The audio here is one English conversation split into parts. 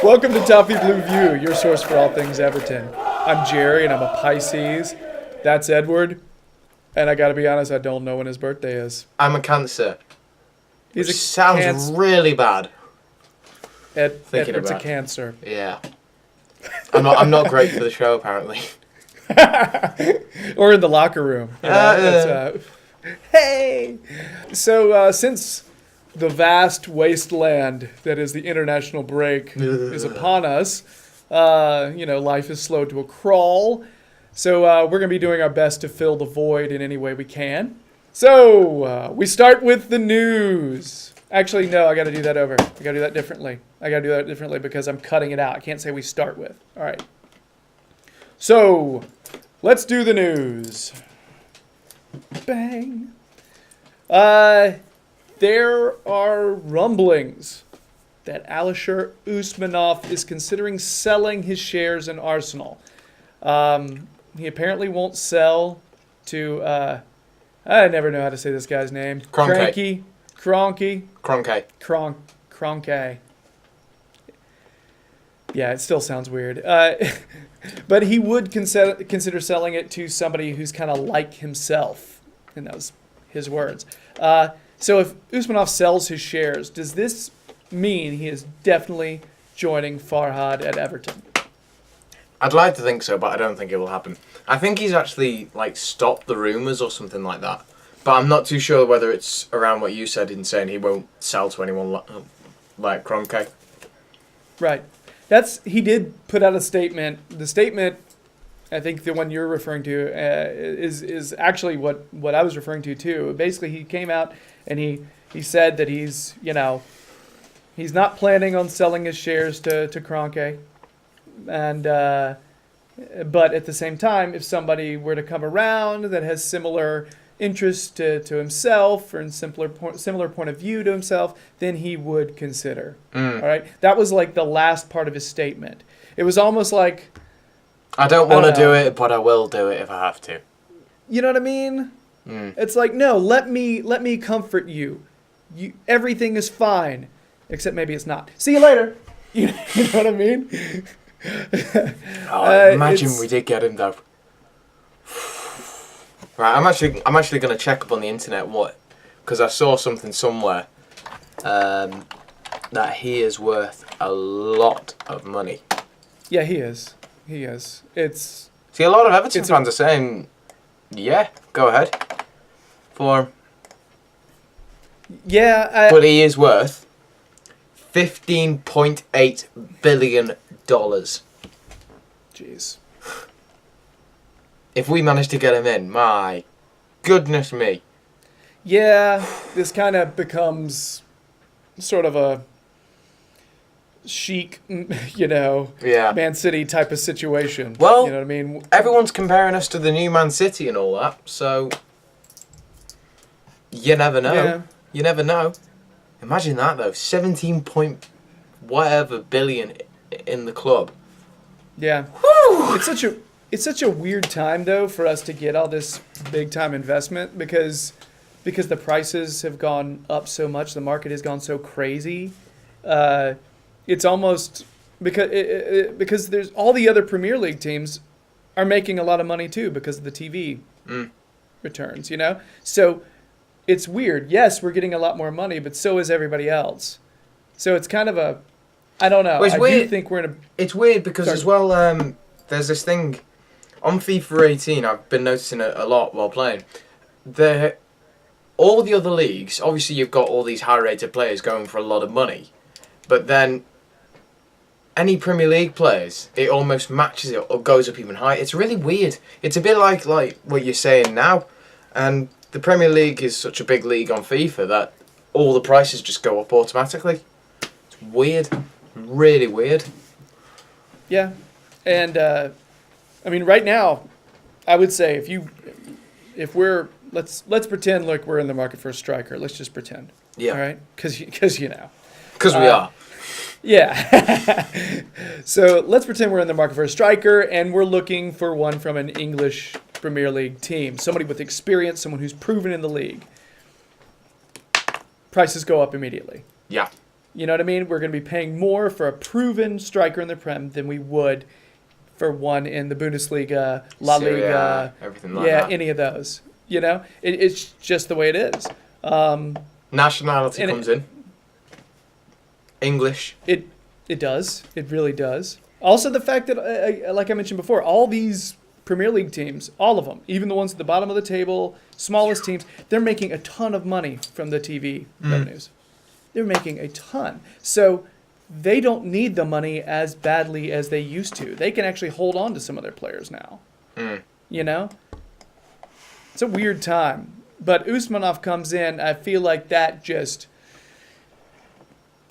Welcome to Toffee Blue View, your source for all things Everton. I'm Gerry, and I'm a Pisces. That's Edward. And I gotta be honest, I don't know when his birthday is. I'm a Cancer. He's Which sounds really bad. Edward's a Cancer. Yeah. I'm not great for the show, apparently. Or in the locker room. Hey! So, since the vast wasteland that is the international break is upon us, life is slowed to a crawl. So we're going to be doing our best to fill the void in any way we can. So we start with the news. Actually, no, I got to do that over. I got to do that differently. Because I'm cutting it out. I can't say we start with. All right. So let's do the news. Bang. There are rumblings that Alisher Usmanov is considering selling his shares in Arsenal. He apparently won't sell to, I never know how to say this guy's name. Kroenke. Kroenke. Yeah, it still sounds weird. But he would consider selling it to somebody who's kind of like himself. And that was his words. So if Usmanov sells his shares, does this mean he is definitely joining Farhad at Everton? I'd like to think so, but I don't think it will happen. I think he's actually stopped the rumours or something like that. But I'm not too sure whether it's around what you said in saying he won't sell to anyone like Kroenke. Right. He did put out a statement. The statement, I think the one you're referring to, is actually what I was referring to too. Basically, he came out and he said that he's not planning on selling his shares to Kroenke. And but at the same time, if somebody were to come around that has similar interests to himself or in similar point of view to himself, then he would consider. All right, that was like the last part of his statement. It was almost like, I don't want to do it, but I will do it if I have to. You know what I mean? It's like, no, let me comfort you. Everything is fine, except maybe it's not. See you later. You know what I mean? Imagine we did get him though. Right, I'm actually going to check up on the internet because I saw something somewhere that he is worth a lot of money. Yeah, he is. It's see, a lot of Everton fans are saying, yeah, go ahead for him. Yeah, but he is worth $15.8 billion. Jeez. If we manage to get him in, my goodness me. Yeah, this kind of becomes sort of a chic, Man City type of situation. Well, you know what I mean? Everyone's comparing us to the new Man City and all that, so you never know. Yeah. You never know. Imagine that though, 17 point whatever billion in the club. Yeah. Whew. It's such a weird time though for us to get all this big time investment because the prices have gone up so much, the market has gone so crazy. It's almost because there's all the other Premier League teams are making a lot of money too because of the TV returns, So it's weird. Yes, we're getting a lot more money, but so is everybody else. So it's kind of I don't know. Well, do think we're in a... It's weird because as well, there's this thing on FIFA 18. I've been noticing it a lot while playing. All the other leagues, obviously, you've got all these high-rated players going for a lot of money, but then any Premier League players, it almost matches it or goes up even higher. It's really weird. It's a bit like what you're saying now, and the Premier League is such a big league on FIFA that all the prices just go up automatically. It's weird. Really weird. Yeah, and right now, I would say if we're let's pretend like we're in the market for a striker. Let's just pretend. Yeah. All right, because we are. Yeah. So let's pretend we're in the market for a striker, and we're looking for one from an English Premier League team, somebody with experience, someone who's proven in the league. Prices go up immediately. Yeah. You know what I mean? We're going to be paying more for a proven striker in the Prem than we would for one in the Bundesliga, La Syria, Liga, everything like that. any of those. You know, it's just the way it is. Nationality and comes in. English. It does. It really does. Also, the fact that, like I mentioned before, all these Premier League teams, all of them, even the ones at the bottom of the table, smallest teams, they're making a ton of money from the TV revenues. They're making a ton. So they don't need the money as badly as they used to. They can actually hold on to some of their players now. You know? It's a weird time. But Usmanov comes in, I feel like that just,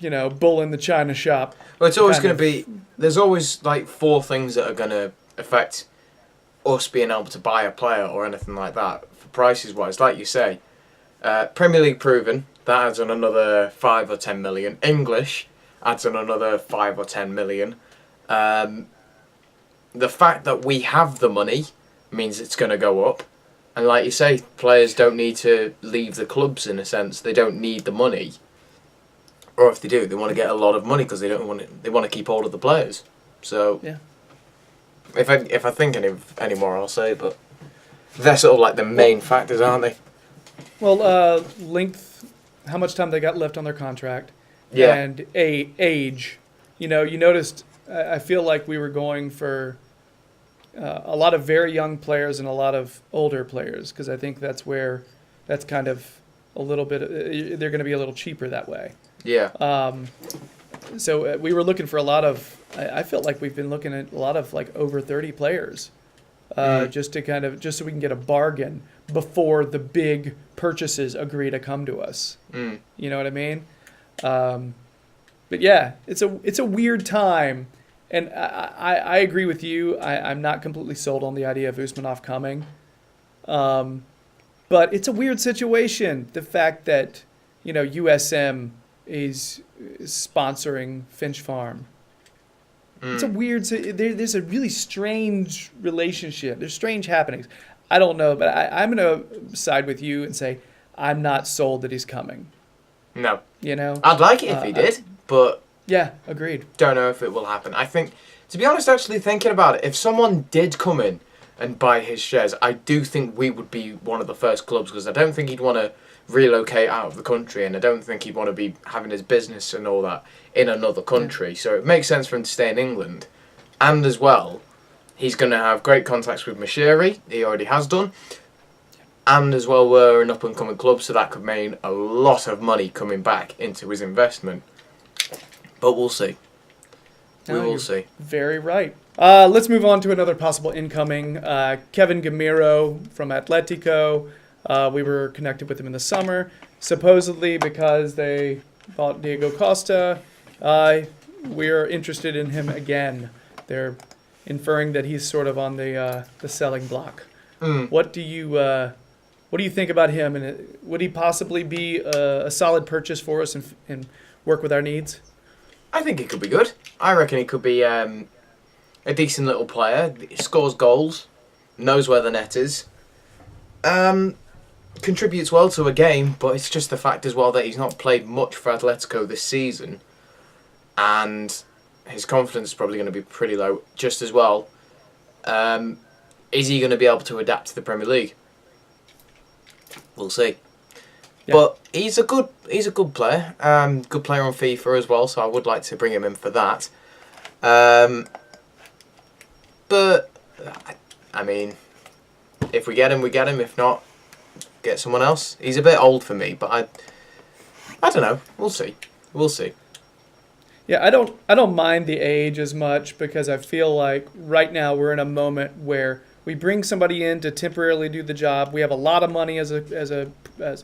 bull in the china shop. Well, it's always going to be, there's always like 4 things that are going to affect us being able to buy a player or anything like that, for prices wise. Like you say, Premier League proven, that adds on another 5 or 10 million. English adds on another 5 or 10 million. The fact that we have the money means it's going to go up. And like you say, players don't need to leave the clubs in a sense. They don't need the money. Or if they do, they want to get a lot of money because they want to keep hold of the players. So, yeah. If I think any more, I'll say. But they're sort of like the main factors, aren't they? Well, length, how much time they got left on their contract, and age. You noticed. I feel like we were going for a lot of very young players and a lot of older players because I think that's kind of a little bit. They're going to be a little cheaper that way. Yeah. So we were looking for a lot of. I felt like we've been looking at a lot of like over 30 players, just so we can get a bargain before the big purchases agree to come to us. You know what I mean? But yeah, it's a weird time, and I agree with you. I'm not completely sold on the idea of Usmanov coming, but it's a weird situation. The fact that USM is sponsoring Finch Farm. It's a weird. There's a really strange relationship. There's strange happenings. I don't know, but I'm going to side with you and say I'm not sold that he's coming. No. I'd like it if he did, but yeah, agreed. Don't know if it will happen. I think, to be honest, actually thinking about it, if someone did come in and buy his shares, I do think we would be one of the first clubs because I don't think he'd want to relocate out of the country, and I don't think he'd want to be having his business and all that in another country. So it makes sense for him to stay in England, and as well, he's going to have great contacts with Mashiri. He already has done, and as well, we're an up and coming club, so that could mean a lot of money coming back into his investment. But we'll see. We will see. Very right. Let's move on to another possible incoming. Kevin Gameiro from Atletico. We were connected with him in the summer, supposedly because they bought Diego Costa. We're interested in him again. They're inferring that he's sort of on the selling block. What do you think about him? And would he possibly be a solid purchase for us and work with our needs? I think he could be good. I reckon he could be a decent little player. He scores goals, knows where the net is. Contributes well to a game, but it's just the fact as well that he's not played much for Atletico this season, and his confidence is probably going to be pretty low just as well. Is he going to be able to adapt to the Premier League? We'll see. Yeah. But he's a good player. Good player on FIFA as well, so I would like to bring him in for that. But I mean, if we get him, we get him. If not, get someone else. He's a bit old for me, but I don't know. We'll see. Yeah, I don't mind the age as much because I feel like right now we're in a moment where we bring somebody in to temporarily do the job. We have a lot of money as a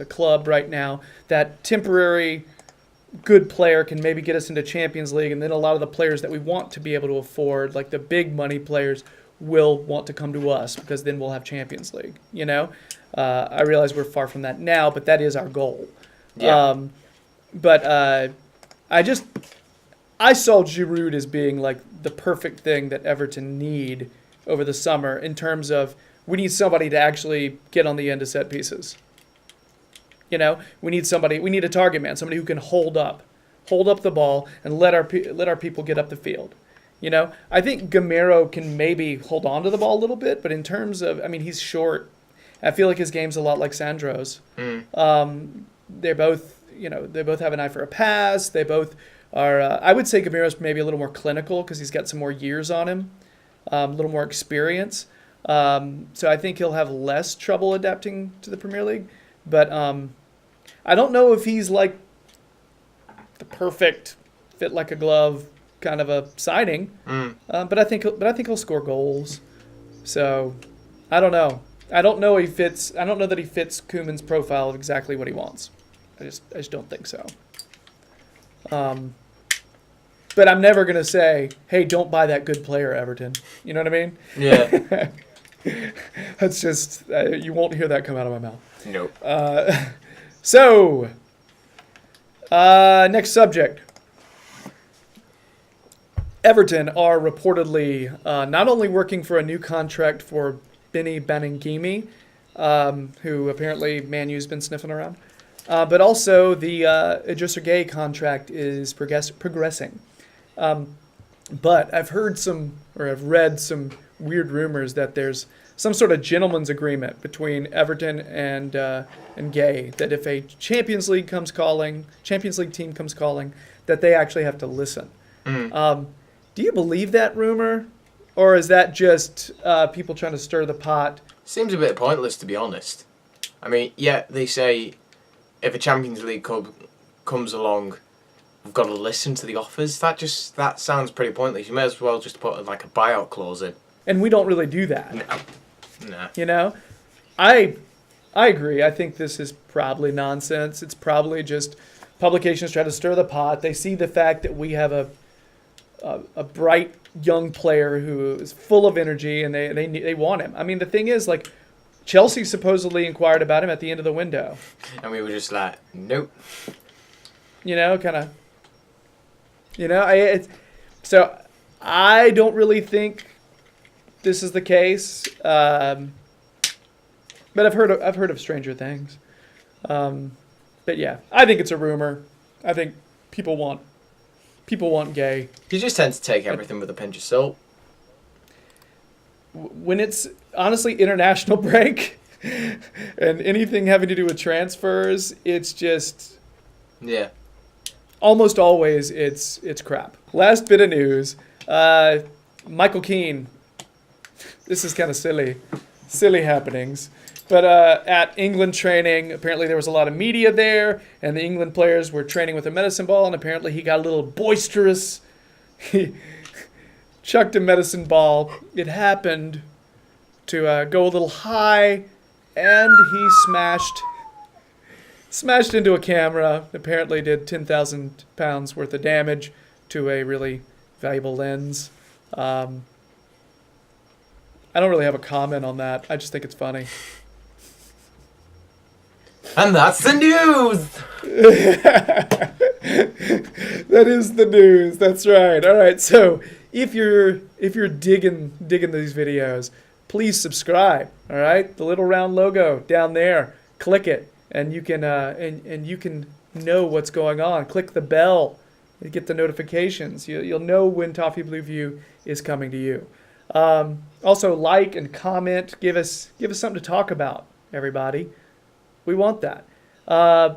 club right now. That temporary good player can maybe get us into Champions League, and then a lot of the players that we want to be able to afford, like the big money players, will want to come to us because then we'll have Champions League. I realize we're far from that now, but that is our goal. Yeah. I saw Giroud as being like the perfect thing that Everton need over the summer in terms of we need somebody to actually get on the end of set pieces. We need a target man, somebody who can hold up hold up the ball, and let our people get up the field. You know, I think Gameiro can maybe hold on to the ball a little bit, but in terms of, I mean, he's short. I feel like his game's a lot like Sandro's. They're both, you know, they both have an eye for a pass. They both are, I would say Gameiro's maybe a little more clinical because he's got some more years on him, a little more experience. So I think he'll have less trouble adapting to the Premier League. But I don't know if he's like the perfect fit like a glove kind of a signing. But I think he'll score goals. So I don't know. I don't know that he fits Koeman's profile of exactly what he wants. I just don't think so. But I'm never gonna say, hey, don't buy that good player, Everton. You know what I mean? Yeah. That's just you won't hear that come out of my mouth. Nope. So next subject. Everton are reportedly not only working for a new contract for Benny Baningime, who apparently Man U's been sniffing around, but also the Idrissa Gueye contract is progressing. But I've read some weird rumors that there's some sort of gentleman's agreement between Everton and Gueye that if a Champions League team comes calling, that they actually have to listen. Do you believe that rumor, or is that just people trying to stir the pot? Seems a bit pointless, to be honest. I mean, yeah, they say if a Champions League club comes along, we've got to listen to the offers. That sounds pretty pointless. You may as well just put like a buyout clause in. And we don't really do that. No. You know, I agree. I think this is probably nonsense. It's probably just publications trying to stir the pot. They see the fact that we have a bright young player who is full of energy, and they want him. I mean, the thing is, like, Chelsea supposedly inquired about him at the end of the window, and we were just like, nope. You know, kind of. You know, so I don't really think this is the case, but I've heard of stranger things. But yeah, I think it's a rumor. I think people want Gueye. You just tend to take everything with a pinch of salt. When it's honestly international break and anything having to do with transfers, it's just almost always it's crap. Last bit of news: Michael Keane. This is kind of silly happenings. But at England training, apparently there was a lot of media there, and the England players were training with a medicine ball, and apparently he got a little boisterous. He chucked a medicine ball. It happened to go a little high, and he smashed into a camera. Apparently did £10,000 worth of damage to a really valuable lens. I don't really have a comment on that. I just think it's funny. And that's the news! That is the news. That's right. All right. So if you're digging these videos, please subscribe. All right. The little round logo down there. Click it, and you can and you can know what's going on. Click the bell. You get the notifications. You'll know when Toffee Blue View is coming to you. Also, like and comment. Give us something to talk about, everybody. We want that.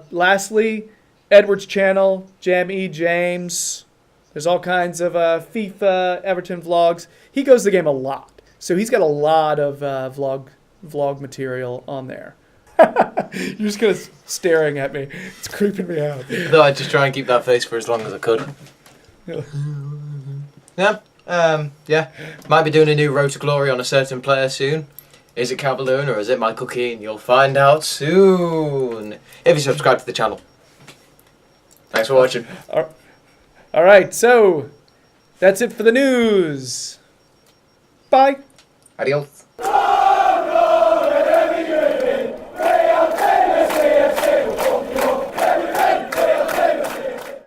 Lastly, Edward's channel, James. There's all kinds of FIFA, Everton vlogs. He goes the game a lot, so he's got a lot of vlog material on there. You're just kind of staring at me. It's creeping me out. No, I'd just try and keep that face for as long as I could. Yeah. Might be doing a new Road to Glory on a certain player soon. Is it Cavaloon or is it Michael Keane? You'll find out soon if you subscribe to the channel. Thanks for watching. All right, so that's it for the news. Bye. Adios.